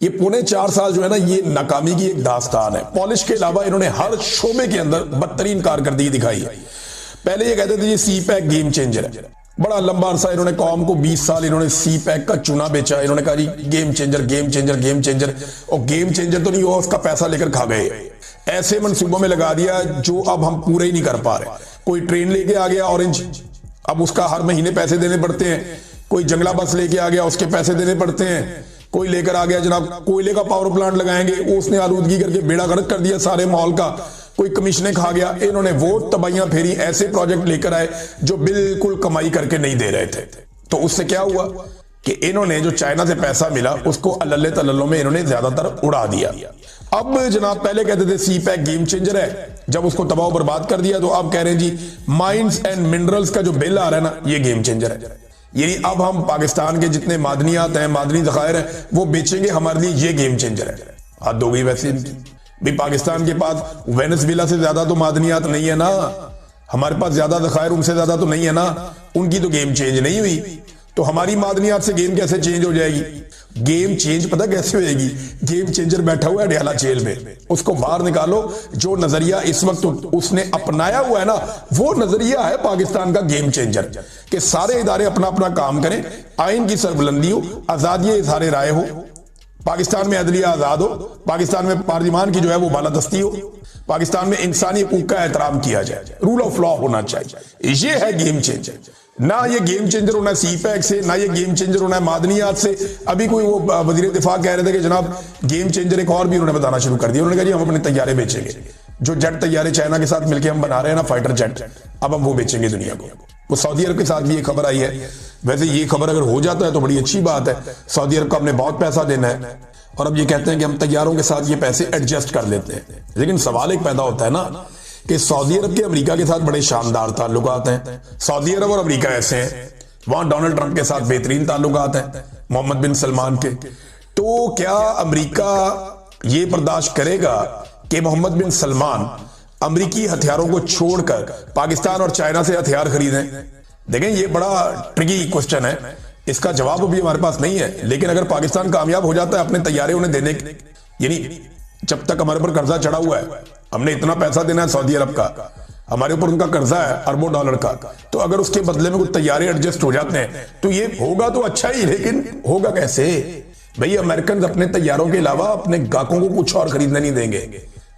یہ پونے 4 سال جو ہے نا یہ ناکامی کی ایک داستان ہے. پالش کے علاوہ انہوں نے ہر شعبے کے اندر بدترین کارکردگی دکھائی ہے. پہلے یہ کہتے تھے یہ سی پیک گیم چینجر ہے. بڑا لمبا عرصہ انہوں نے قوم کو 20 سال انہوں نے سی پیک کا چونا بیچا. انہوں نے کہا جی game changer game changer game changer, اور گیم چینجر تو نہیں ہوا, اس کا پیسہ لے کر کھا گئے. ایسے منصوبوں میں لگا دیا جو اب ہم پورے ہی نہیں کر پا رہے. کوئی ٹرین لے کے آ گیا اورنج, اب اس کا ہر مہینے پیسے دینے پڑتے ہیں. کوئی جنگلہ بس لے کے آ گیا, اس کے پیسے دینے پڑتے ہیں. کوئی لے کر آ گیا جناب کوئلے کا پاور پلانٹ لگائیں گے, اس نے آلودگی کر کے بیڑا غرق کر دیا سارے ماحول کا. کوئی کمیشنیں کھا گیا. انہوں نے وہ تباہیاں پھیری, ایسے پروجیکٹ لے کر آئے جو بالکل کمائی کر کے نہیں دے رہے تھے. تو اس سے کیا ہوا کہ انہوں نے جو چائنا سے پیسہ ملا اس کو اللہ تللوں میں انہوں نے زیادہ تر اڑا دیا. اب جناب پہلے کہتے تھے سی پیک گیم چینجر ہے, جب اس کو تباہ و برباد کر دیا تو اب کہہ رہے ہیں جی مائنز اینڈ منرلز کا جو بل آ رہا ہے نا یہ گیم چینجر ہے. یعنی اب ہم پاکستان کے جتنے معدنیات ہیں, معدنی ذخائر ہیں, وہ بیچیں گے, ہمارے لیے یہ گیم چینجر ہے. حد ہو گئی ویسے ان کی بھی. پاکستان کے پاس وینزویلا سے زیادہ تو معدنیات نہیں ہے نا, ہمارے پاس زیادہ ذخائر ان سے زیادہ تو نہیں ہے نا. ان کی تو گیم چینج نہیں ہوئی, تو ہماری معدنیات سے گیم کیسے چینج ہو جائے گی؟ گیم چینج پتہ کیسے ہوئے گی؟ گیم چینجر بیٹھا ہوا ہے ڈیالہ جیل میں, اس کو باہر نکالو. جو نظریہ اس وقت اس نے اپنایا ہوا ہے نا وہ نظریہ ہے پاکستان کا گیم چینجر, کہ سارے ادارے اپنا اپنا کام کریں, آئین کی سربلندی ہو, آزادی اظہار رائے ہو, پاکستان میں عدلیہ آزاد ہو, پاکستان میں پارلیمان کی جو ہے وہ بالادستی ہو, پاکستان میں انسانی حقوق کا احترام کیا جائے, رول آف لا ہونا چاہیے. یہ ہے گیم چینجر. نہ یہ گیم چینجر ہونا ہے سی پیک سے, نہ یہ گیم چینجر ہونا ہے معدنیات سے. ابھی کوئی وہ وزیر دفاع کہہ رہے تھے کہ جناب گیم چینجر ایک اور بھی انہوں نے بتانا شروع کر دیا. انہوں نے کہا جی ہم اپنے طیارے بیچیں گے, جو جیٹ طیارے چائنا کے ساتھ مل کے ہم بنا رہے ہیں نا فائٹر جیٹ, اب ہم وہ بیچیں گے دنیا کو. وہ سعودی عرب کے ساتھ بھی یہ خبر آئی ہے. ویسے یہ خبر اگر ہو جاتا ہے تو بڑی اچھی بات ہے. سعودی عرب کو ہم نے بہت پیسہ دینا ہے, اور اب یہ کہتے ہیں کہ ہم طیاروں کے ساتھ یہ پیسے ایڈجسٹ کر لیتے ہیں. لیکن سوال ایک پیدا ہوتا ہے نا کہ سعودی عرب کے امریکہ کے ساتھ بڑے شاندار تعلقات ہیں. سعودی عرب اور امریکہ ایسے ہیں, وہاں ڈونلڈ ٹرمپ کے ساتھ بہترین تعلقات ہیں محمد بن سلمان کے. تو کیا امریکہ یہ برداشت کرے گا کہ محمد بن سلمان امریکی ہتھیاروں کو چھوڑ کر پاکستان اور چائنا سے ہتھیار خریدیں؟ دیکھیں یہ بڑا ٹرکی کوسچن ہے, اس کا جواب ابھی ہمارے پاس نہیں ہے. لیکن اگر پاکستان کامیاب ہو جاتا ہے اپنے طیارے انہیں دینے کے, یعنی جب تک ہمارے پر قرضہ چڑھا ہوا ہے, ہم نے اتنا پیسہ دینا ہے سعودی عرب کا, ہمارے اوپر ان کا قرضہ ہے اربوں ڈالر کا, تو اگر اس کے بدلے میں کچھ طیارے ایڈجسٹ ہو جاتے ہیں تو یہ ہوگا تو اچھا ہی. لیکن ہوگا کیسے بھئی؟ امریکنز اپنے طیاروں کے علاوہ اپنے گاہکوں کو کچھ اور خریدنے نہیں دیں گے.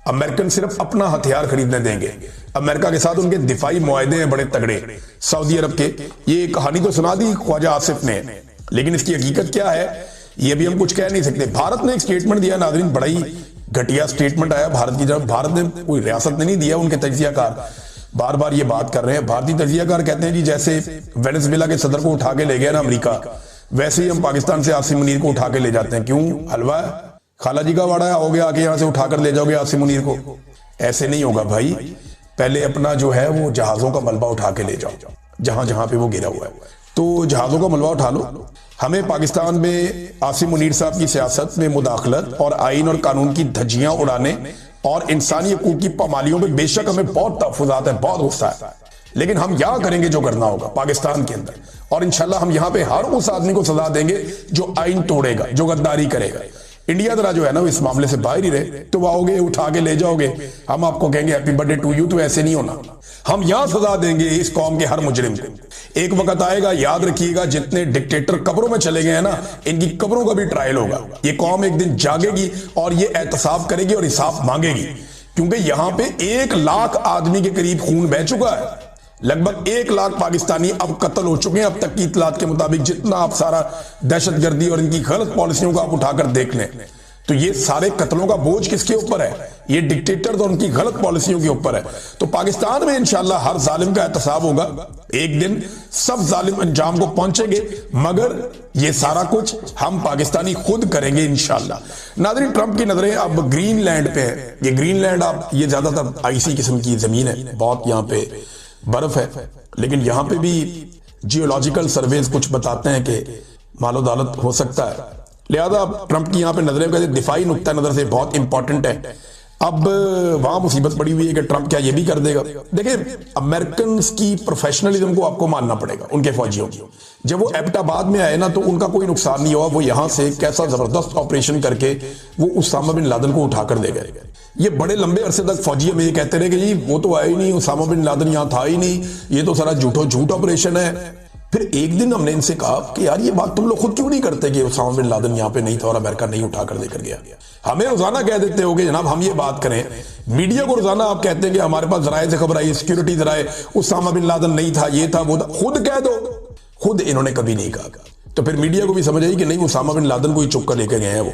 امریکن صرف اپنا ہتھیار خریدنے دیں گے. امریکہ کے ساتھ ان کے دفاعی معاہدے ہیں بڑے تگڑے سعودی عرب کے. یہ کہانی تو سنا دی خواجہ آصف نے, لیکن اس کی حقیقت کیا ہے یہ بھی ہم کچھ کہہ نہیں سکتے. بھارت نے ایک سٹیٹمنٹ دیا ناظرین, بڑا ہی گھٹیا سٹیٹمنٹ آیا بھارت کی جب. بھارت نے کوئی ریاست نے نہیں دیا, ان کے تجزیہ کار بار بار یہ بات کر رہے ہیں. بھارتی تجزیہ کار کہتے ہیں جی جیسے وینزویلا کے صدر کو اٹھا کے لے گیا نا امریکہ, ویسے ہی ہم پاکستان سے عاصم منیر کو اٹھا کے لے جاتے ہیں. کیوں؟ حلوہ ہے, خالہ جی کا واڑا ہے, ہو گیا آگے یہاں سے اٹھا کر لے جاؤ گے عاصم منیر کو. ایسے نہیں ہوگا بھائی, پہلے اپنا جو ہے وہ جہازوں کا ملبہ اٹھا کے لے جاؤ جہاں جہاں پہ وہ گرا ہوا ہے. تو جہازوں کا ملبہ اٹھا لو. ہمیں پاکستان میں عاصم منیر صاحب کی سیاست میں مداخلت اور آئین اور قانون کی دھجیاں اڑانے اور انسانی حقوق کی پامالیوں پہ بے شک ہمیں بہت تحفظات ہیں, بہت غصہ ہے. لیکن ہم یہاں کریں گے جو کرنا ہوگا پاکستان کے اندر, اور انشاءاللہ ہم یہاں پہ ہر اس آدمی کو سزا دیں گے جو آئین توڑے گا, جو غداری کرے گا. انڈیا ذرا جو ہے نا اس معاملے سے باہر ہی رہے. تو آؤ گے اٹھا کے لے جاؤ گے, ہم آپ کو کہیں گے happy birthday to you. تو ایسے نہیں ہونا. ہم یہاں سزا دیں گے اس قوم کے ہر مجرم کو. ایک وقت آئے گا, یاد رکھیے گا, جتنے ڈکٹیٹر قبروں میں چلے گئے ہیں نا ان کی قبروں کا بھی ٹرائل ہوگا. یہ قوم ایک دن جاگے گی اور یہ احتساب کرے گی اور حساب مانگے گی. کیونکہ یہاں پہ 1 لاکھ آدمی کے قریب خون بہ چکا ہے. لگ بھگ 1 لاکھ پاکستانی اب قتل ہو چکے ہیں اب تک کی اطلاعات کے مطابق. جتنا آپ سارا دہشت گردی اور ان کی غلط پالیسیوں کو آپ اٹھا کر دیکھ لیں تو یہ سارے قتلوں کا بوجھ کس کے اوپر ہے؟ یہ ڈکٹیٹرز اور ان کی غلط پالیسیوں کے اوپر ہے. تو پاکستان میں انشاءاللہ ہر ظالم کا احتساب ہوگا. ایک دن سب ظالم انجام کو پہنچیں گے, مگر یہ سارا کچھ ہم پاکستانی خود کریں گے انشاءاللہ. ناظرین, ٹرمپ کی نظریں اب گرین لینڈ پہ ہے. یہ گرین لینڈ اب یہ زیادہ تر آئسی قسم کی زمین ہے, بہت یہاں پہ برف ہے, لیکن یہاں پہ بھی جیولوجیکل سرویز کچھ بتاتے ہیں کہ مال و دولت ہو سکتا ہے. لہذا ٹرمپ کی یہاں پہ نظریں دفاعی نقطہ نظر سے بہت امپورٹنٹ ہے. اب وہاں مصیبت پڑی ہوئی ہے کہ ٹرمپ کیا یہ بھی کر دے گا. دیکھیں امریکنز کی پروفیشنلزم کو آپ کو ماننا پڑے گا ان کے فوجیوں کی. جب وہ ایبٹ آباد میں آئے نا تو ان کا کوئی نقصان نہیں ہوا. وہ یہاں سے کیسا زبردست آپریشن کر کے وہ اسامہ بن لادن کو اٹھا کر لے گئے. یہ بڑے لمبے عرصے تک فوجی ہمیں یہ کہتے رہے کہ جی وہ تو آیا ہی نہیں, اسامہ بن لادن یہاں تھا ہی نہیں, یہ تو سارا جھوٹ آپریشن ہے. پھر ایک دن ہم نے ان سے کہا کہ یار یہ بات تم لوگ خود کیوں نہیں کرتے کہ اسامہ بن لادن یہاں پہ نہیں تھا اور امریکہ نہیں اٹھا کر لے کر گیا. ہمیں روزانہ کہہ دیتے ہو کہ جناب ہم یہ بات کریں, میڈیا کو روزانہ آپ کہتے ہیں کہ ہمارے پاس ذرائع سے خبر آئی, سیکیورٹی ذرائع, اسامہ بن لادن نہیں تھا, یہ تھا وہ تھا. خود کہہ دو. خود انہوں نے کبھی نہیں کہا. تو پھر میڈیا کو بھی سمجھ آئی کہ نہیں اسامہ بن لادن کو ہی چک کر لے کے گئے ہیں وہ.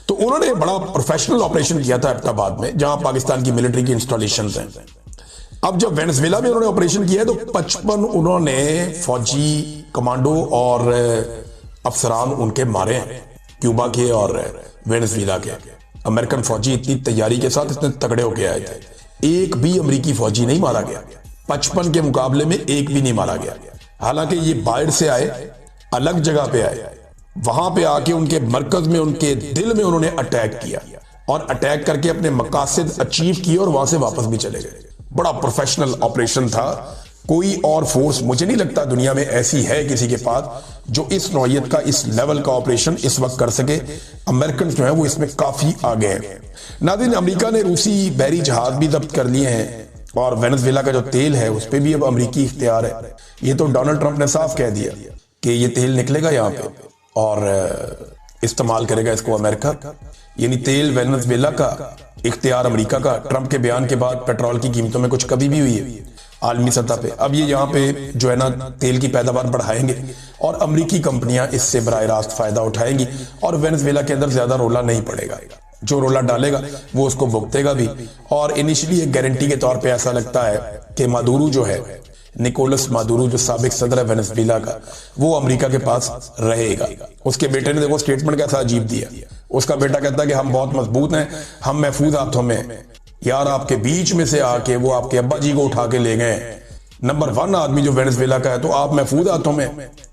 تو انہوں نے بڑا پروفیشنل آپریشن کیا تھا ایبٹ آباد میں جہاں پاکستان کی ملٹری کی انسٹالیشنز ہیں. اب جب وینزویلا میں انہوں نے آپریشن کیا ہے تو 55 انہوں نے فوجی کمانڈو اور افسران ان کے مارے ہیں, کیوبا کے اور وینزویلا کے. امریکن فوجی اتنی تیاری کے ساتھ اتنے تگڑے ہو کے آئے تھے, ایک بھی امریکی فوجی نہیں مارا گیا. 55 کے مقابلے میں ایک بھی نہیں مارا گیا. حالانکہ یہ باہر سے آئے, الگ جگہ پہ آئے, وہاں پہ آ کے ان کے مرکز میں ان کے دل میں انہوں نے اٹیک کیا اور اٹیک کر کے اپنے مقاصد اچیو کیے اور وہاں سے واپس بھی چلے گئے. بڑا پروفیشنل آپریشن تھا. کوئی اور فورس مجھے نہیں لگتا دنیا میں ایسی ہے کسی کے پاس جو اس نوعیت کا, اس لیول کا آپریشن اس وقت کر سکے. امریکن جو ہیں وہ اس میں کافی آگے ہیں. ناظرین امریکہ نے روسی بحری جہاز بھی ضبط کر لیے ہیں اور وینزویلا کا جو تیل ہے اس پہ بھی اب امریکی اختیار ہے. یہ تو ڈونلڈ ٹرمپ نے صاف کہہ دیا کہ یہ تیل نکلے گا یہاں پہ اور استعمال کرے گا اس کو امریکہ. یعنی تیل وینزویلا کا اختیار امریکہ کا. ٹرمپ کے بیان کے بعد پیٹرول کی قیمتوں میں کچھ کمی بھی ہوئی ہے عالمی سطح پہ. اب یہ یہاں پہ جو ہے نا تیل کی پیداوار بڑھائیں گے اور امریکی کمپنیاں اس سے براہ راست فائدہ اٹھائیں گی اور وینزویلا کے اندر زیادہ رولا نہیں پڑے گا. جو رولا ڈالے گا وہ اس کو بھگتے گا بھی. اور انیشلی ایک گارنٹی کے طور پہ ایسا لگتا ہے کہ مادورو جو ہے, نیکولس مادورو جو سابق صدر ہے وینزویلا کا, وہ امریکہ کے پاس رہے گا. اس کے بیٹے نے دیکھو سٹیٹمنٹ کیسا عجیب دیا. اس کا بیٹا کہتا ہے کہ ہم بہت مضبوط ہیں, ہم محفوظ ہاتھوں میں. یار آپ کے بیچ میں سے آ کے وہ آپ کے ابا جی کو اٹھا کے لے گئے, نمبر 1 آدمی جو وینزویلا کا ہے, تو آپ محفوظ ہاتھوں میں.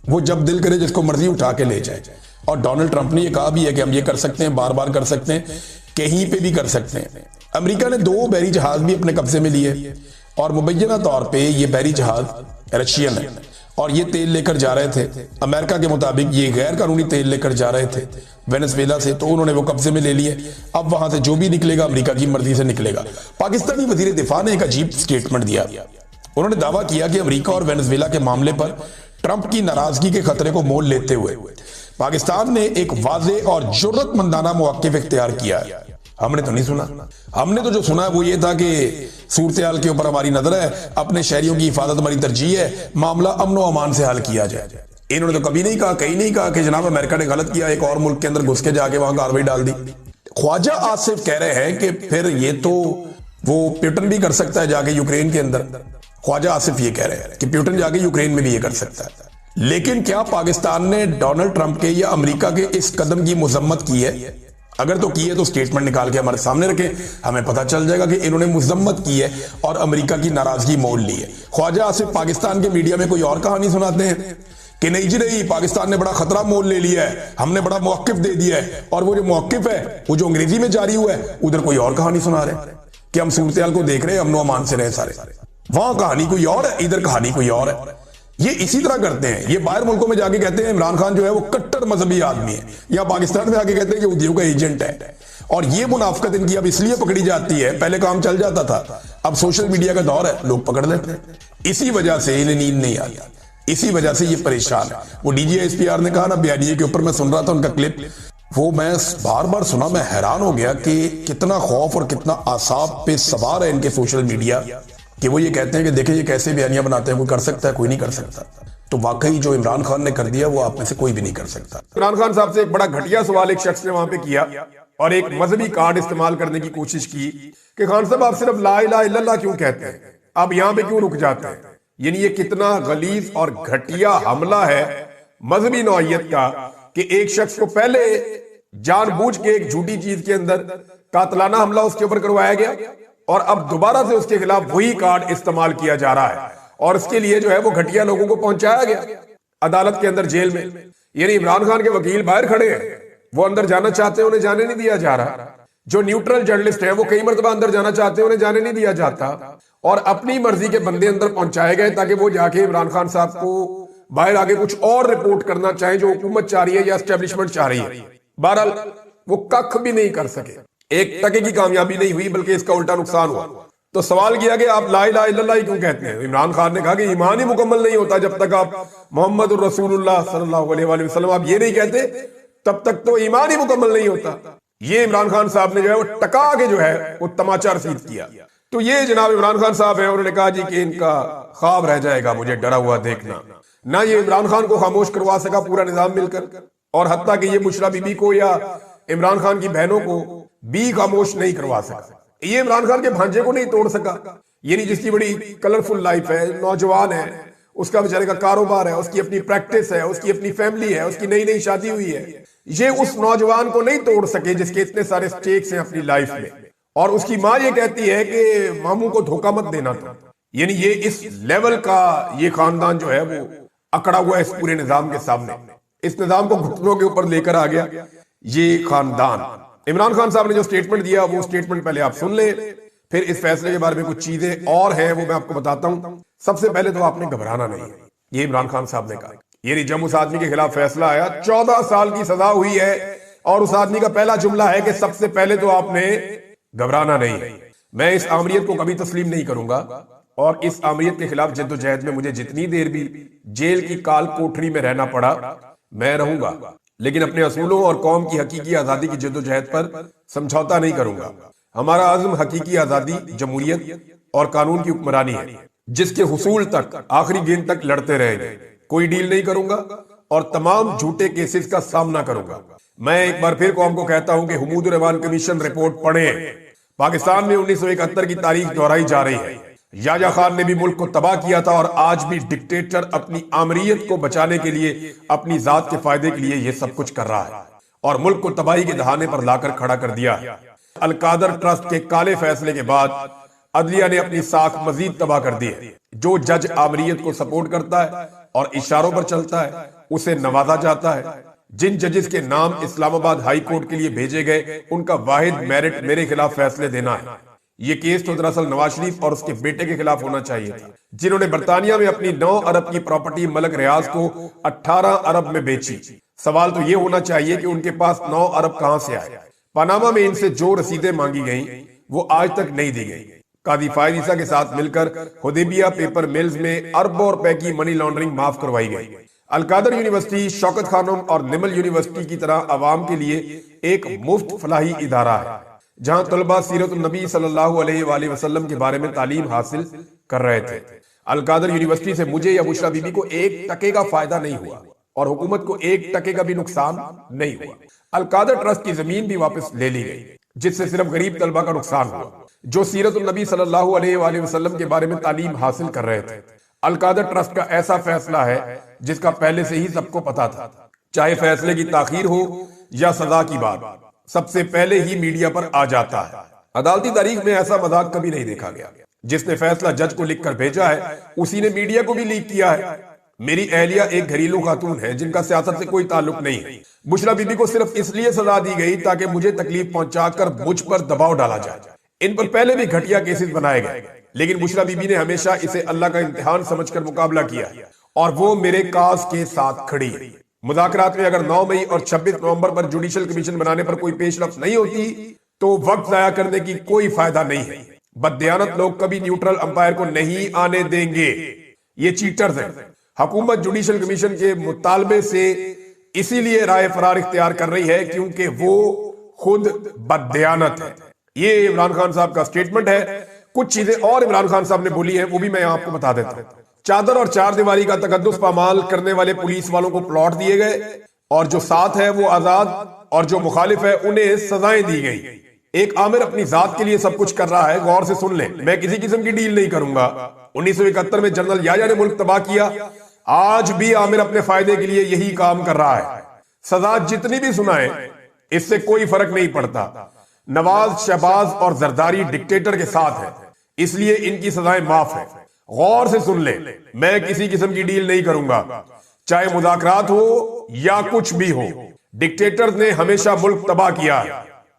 وہ جب دل کرے جس کو مرضی اٹھا کے لے جائے. اور ڈونلڈ ٹرمپ نے یہ کہا بھی ہے کہ ہم یہ کر سکتے ہیں, بار بار کر سکتے ہیں, کہیں پہ بھی کر سکتے ہیں. امریکہ نے 2 بحری جہاز بھی اپنے قبضے میں لیے اور مبینہ طور پہ یہ بحری جہاز رشین ہے اور یہ تیل لے کر جا رہے تھے. امریکہ کے مطابق یہ غیر قانونی تیل لے کر جا رہے تھے وینزویلا سے, تو انہوں نے وہ قبضے میں لے لیے. اب وہاں سے جو بھی نکلے گا امریکہ کی مرضی سے نکلے گا. پاکستانی وزیر دفاع نے ایک عجیب سٹیٹمنٹ دیا. انہوں نے دعویٰ کیا کہ امریکہ اور وینزویلا کے معاملے پر ٹرمپ کی ناراضگی کے خطرے کو مول لیتے ہوئے پاکستان نے ایک واضح اور جرأت مندانہ موقف اختیار کیا ہے. ہم نے تو نہیں سنا. ہم نے تو جو سنا ہے وہ یہ تھا کہ صورتحال کے اوپر ہماری نظر ہے, اپنے شہریوں کی حفاظت ہماری ترجیح ہے, معاملہ امن و امان سے حل کیا جائے. انہوں نے تو کبھی نہیں کہا, کہیں نہیں کہا کہ جناب امریکہ نے غلط کیا, ایک اور ملک کے اندر گھس کے جا کے وہاں کارروائی ڈال دی. خواجہ آصف کہہ رہے ہیں کہ پھر یہ تو وہ پیوٹن بھی کر سکتا ہے جا کے یوکرین کے اندر. خواجہ آصف یہ کہہ رہے ہیں کہ پیوٹن جا کے یوکرین میں بھی یہ کر سکتا ہے. لیکن کیا پاکستان نے ڈونلڈ ٹرمپ کے یا امریکہ کے اس قدم کی مذمت کی ہے؟ اگر تو کی ہے تو سٹیٹمنٹ نکال کے ہمارے سامنے رکھیں, ہمیں پتہ چل جائے گا کہ انہوں نے مذمت کی ہے اور امریکہ کی ناراضگی مول لی ہے. خواجہ آصف پاکستان کے میڈیا میں کوئی اور کہانی سناتے ہیں کہ نہیں جی نہیں, پاکستان نے بڑا خطرہ مول لے لیا ہے, ہم نے بڑا موقف دے دیا ہے, اور وہ جو موقف ہے وہ جو انگریزی میں جاری ہوا ہے ادھر کوئی اور کہانی سنا رہے ہیں کہ ہم صورتحال کو دیکھ رہے ہیں, امن و امان سے رہے سارے. وہاں کہانی کوئی اور ہے, ادھر کہانی کوئی اور ہے. یہ اسی طرح کرتے ہیں. یہ باہر ملکوں میں جا کے کہتے ہیں عمران خان جو ہے وہ کٹر مذہبی آدمی ہے, یا پاکستان میں آ کے کہتے ہیں کہ ادیو کا ایجنٹ ہے. اور یہ منافقت ان کی اب اس لیے پکڑی جاتی ہے, پہلے کام چل جاتا تھا, اب سوشل میڈیا کا دور ہے, لوگ پکڑ لیتے ہیں. اسی وجہ سے انہیں نیند نہیں آتی, اسی وجہ سے یہ پریشان ہے. وہ D G S P R نے کہا نا بیانیے کے اوپر, میں سن رہا تھا ان کا کلپ, وہ میں بار بار سنا, میں حیران ہو گیا کہ کتنا خوف اور کتنا اعصاب پہ سوار ہے ان کے سوشل میڈیا, کہ وہ یہ کہتے ہیں کہ دیکھیں یہ کیسے بیانیاں بناتے ہیں, کوئی کر سکتا ہے, کوئی نہیں کر سکتا. تو واقعی جو عمران خان نے کر دیا وہ آپ میں سے کوئی بھی نہیں کر سکتا. عمران خان صاحب سے ایک بڑا گھٹیا سوال ایک شخص نے وہاں پہ کیا اور ایک مذہبی کارڈ استعمال کرنے کی کوشش کی کہ خان صاحب آپ صرف لا الہ الا اللہ کیوں کہتے ہیں, آپ یہاں پہ کیوں رک جاتے ہیں. یعنی یہ کتنا غلیظ اور گھٹیا حملہ ہے مذہبی نوعیت کا کہ ایک شخص کو پہلے جان بوجھ کے ایک جھوٹی چیز کے اندر قاتلانہ حملہ اس کے اوپر کروایا گیا اور اب دوبارہ سے اس کے خلاف وہی کارڈ استعمال کیا جا رہا ہے, اور اس کے لیے جو ہے وہ گھٹیا لوگوں کو پہنچایا گیا عدالت کے اندر, جیل میں. یعنی عمران خان کے وکیل باہر کھڑے ہیں, وہ اندر جانا چاہتے ہیں, انہیں جانے نہیں دیا جا رہا. جو نیوٹرل جرنلسٹ ہیں وہ کئی مرتبہ اندر جانا چاہتے ہیں, انہیں جانے نہیں دیا جاتا, اور اپنی مرضی کے بندے اندر پہنچائے گئے تاکہ وہ جا کے عمران خان صاحب کو باہر آگے کچھ اور رپورٹ کرنا چاہیں جو حکومت چاہ رہی ہے یا اسٹیبلشمنٹ چاہ رہی ہے. بہرحال وہ کخ بھی نہیں کر سکے, ایک ٹکے کی کامیابی نہیں ہوئی بلکہ اس کا الٹا نقصان ہوا. تو سوال کیا کہ آپ لا الہ الا اللہ ہی کیوں کہتے ہیں؟ عمران خان نے کہا کہ ایمان ہی مکمل نہیں ہوتا جب تک آپ محمد الرسول اللہ صلی اللہ علیہ وآلہ وسلم آپ یہ نہیں کہتے, تب تک تو ایمان ہی مکمل نہیں ہوتا. یہ عمران خان صاحب نے جو ہے وہ ٹکا کے جو ہے وہ تماچا رسید کیا. تو یہ جناب عمران خان صاحب ہیں, انہوں نے کہا جی کہ ان کا خواب رہ جائے گا مجھے ڈرا ہوا دیکھنا. نہ یہ عمران خان کو خاموش کروا سکا پورا نظام مل کر, اور حتیٰ کہ یہ بشرا بی بی کو یا عمران خان کی بہنوں کو بھی خاموش نہیں کروا سکا. یہ عمران خان کے بھانجے کو نہیں توڑ سکا, یعنی جس کی بڑی کلرفل لائف ہے, نوجوان ہے, اس کا بیچارے کا کاروبار ہے, اس کی اپنی پریکٹس ہے, اس کی اپنی فیملی ہے, اس کی نئی نئی شادی ہوئی ہے. یہ اس نوجوان کو نہیں توڑ سکے جس کے اتنے سارے سٹیکس ہیں اپنی لائف میں. اور اس کی ماں یہ کہتی ہے کہ ماموں کو دھوکہ مت دینا تھا. یعنی یہ اس لیول کا یہ خاندان جو ہے وہ اکڑا ہوا ہے اس پورے نظام کے سامنے, اس نظام کو گھٹنوں کے اوپر لے کر آ گیا یہ خاندان. عمران خان صاحب نے جو سٹیٹمنٹ دیا وہ سٹیٹمنٹ پہلے آپ سن لیں, پھر اس فیصلے کے بارے میں کچھ چیزیں اور ہیں وہ میں آپ کو بتاتا ہوں. سب سے پہلے تو آپ نے گھبرانا نہیں, یہ عمران خان صاحب نے کہا. یعنی جب اس آدمی کے خلاف فیصلہ آیا 14 سال کی سزا ہوئی ہے, اور اس آدمی کا پہلا جملہ ہے کہ سب سے پہلے تو آپ نے گھبرانا نہیں. میں اس آمریت کو کبھی تسلیم نہیں کروں گا, اور اس آمریت کے خلاف جد و جہد میں مجھے جتنی دیر بھی جیل کی کال کوٹری میں رہنا پڑا میں رہوں گا, لیکن اپنے اصولوں اور قوم کی حقیقی آزادی کی جد و جہد پر سمجھوتا نہیں کروں گا. ہمارا عزم حقیقی آزادی, جمہوریت اور قانون کی حکمرانی ہے, جس کے حصول تک آخری گیند تک لڑتے رہیں گے. کوئی ڈیل نہیں کروں گا اور تمام جھوٹے کیسز کا سامنا کروں گا. میں ایک بار پھر قوم کو کہتا ہوں کہ حمود الرحمان کمیشن رپورٹ پڑھیں. پاکستان میں 1971 کی تاریخ دہرائی جا رہی ہے. یاجا خان نے بھی ملک کو تباہ کیا تھا, اور آج بھی ڈکٹیٹر اپنی آمریت کو بچانے کے لیے, اپنی ذات کے فائدے کے لیے یہ سب کچھ کر رہا ہے, اور ملک کو تباہی کے دہانے پر لا کر کھڑا کر دیا. القادر ٹرسٹ کے کالے فیصلے کے بعد عدلیہ نے اپنی ساکھ مزید تباہ کر دی ہے. جو جج آمریت کو سپورٹ کرتا ہے اور اشاروں پر چلتا ہے اسے نوازا جاتا ہے. جن ججز کے نام اسلام آباد ہائی کورٹ کے لیے بھیجے گئے ان کا واحد میرٹ میرے خلاف فیصلے دینا ہے. یہ کیس تو دراصل نواز شریف اور اس کے بیٹے کے خلاف ہونا چاہیے تھا, جنہوں نے برطانیہ میں اپنی 9 ارب کی پراپرٹی ملک ریاض کو 18 ارب میں بیچی. سوال تو یہ ہونا چاہیے کہ ان کے پاس 9 ارب کہاں سے آئے. پاناما میں ان سے جو رسیدیں مانگی گئیں وہ آج تک نہیں دی گئی. قاضی فائز عیسیٰ کے ساتھ مل کر حدیبیہ پیپر میلز میں اربوں روپے کی منی لانڈرنگ معاف کروائی گئی. القادر یونیورسٹی شوکت خانم اور نمل یونیورسٹی کی طرح عوام کے لیے ایک مفت فلاحی ادارہ ہے, جہاں طلبہ سیرت النبی صلی اللہ علیہ وآلہ وسلم کے بارے میں تعلیم حاصل کر رہے تھے. القادر یونیورسٹی سے مجھے یا بشرا بی بی کو 1 ٹکے کا فائدہ نہیں ہوا, اور حکومت کو 1 ٹکے کا بھی نقصان نہیں ہوا. القادر ٹرسٹ کی زمین بھی واپس لے لی گئی, جس سے صرف غریب طلبہ کا نقصان ہوا جو سیرت النبی صلی اللہ علیہ وآلہ وسلم کے بارے میں تعلیم حاصل کر رہے تھے. القادر ٹرسٹ کا ایسا فیصلہ ہے جس کا پہلے سے ہی سب کو پتا تھا, چاہے فیصلے کی تاخیر ہو یا سزا کی بات, سب سے پہلے ہی میڈیا پر آ جاتا ہے. عدالتی تاریخ میں ایسا مذاق کبھی نہیں دیکھا گیا. جس نے فیصلہ جج کو لکھ کر بھیجا ہے اسی نے میڈیا کو بھی لیک کیا ہے. میری اہلیہ ایک گھریلو خاتون ہے جن کا سیاست سے کوئی تعلق نہیں ہے. بشرا بی بی کو صرف اس لیے سزا دی گئی تاکہ مجھے تکلیف پہنچا کر مجھ پر دباؤ ڈالا جائے. ان پر پہلے بھی گھٹیا کیسز بنائے گئے, لیکن بشرا بی بی نے ہمیشہ اسے اللہ کا امتحان سمجھ کر مقابلہ کیا, اور وہ میرے کاز کے ساتھ کھڑی. مذاکرات میں اگر 9 مئی اور 26 نومبر پر جوڈیشل کمیشن بنانے پر کوئی پیش رفت نہیں ہوتی تو وقت ضائع کرنے کی کوئی فائدہ نہیں ہے. بددیانت لوگ کبھی نیوٹرل امپائر کو نہیں آنے دیں گے, یہ چیٹرز ہیں. حکومت جوڈیشل کمیشن کے مطالبے سے اسی لیے رائے فرار اختیار کر رہی ہے کیونکہ وہ خود بددیانت ہے. یہ عمران خان صاحب کا سٹیٹمنٹ ہے. کچھ چیزیں اور عمران خان صاحب نے بولی ہیں وہ بھی میں آپ کو بتا دیتا ہوں. چادر اور 4 دیواری کا تقدس پامال کرنے والے پولیس والوں کو پلاٹ دیے گئے, اور جو ساتھ ہے وہ آزاد, اور جو مخالف ہے انہیں سزائیں دی گئی. ایک عامر اپنی ذات کے لیے سب کچھ کر رہا ہے, غور سے سن لیں, میں کسی قسم کی ڈیل نہیں کروں گا. 1971 میں جنرل یایا نے ملک تباہ کیا, آج بھی عامر اپنے فائدے کے لیے یہی کام کر رہا ہے. سزا جتنی بھی سنائیں اس سے کوئی فرق نہیں پڑتا. نواز, شہباز اور زرداری ڈکٹیٹر کے ساتھ ہیں, اس لیے ان کی سزائیں معاف ہیں. غور سے سن لیں, میں کسی قسم کی ڈیل نہیں کروں گا, چاہے مذاکرات ہو یا کچھ بھی ہو. ڈکٹیٹرز نے ہمیشہ ملک تباہ کیا ہے,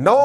9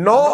9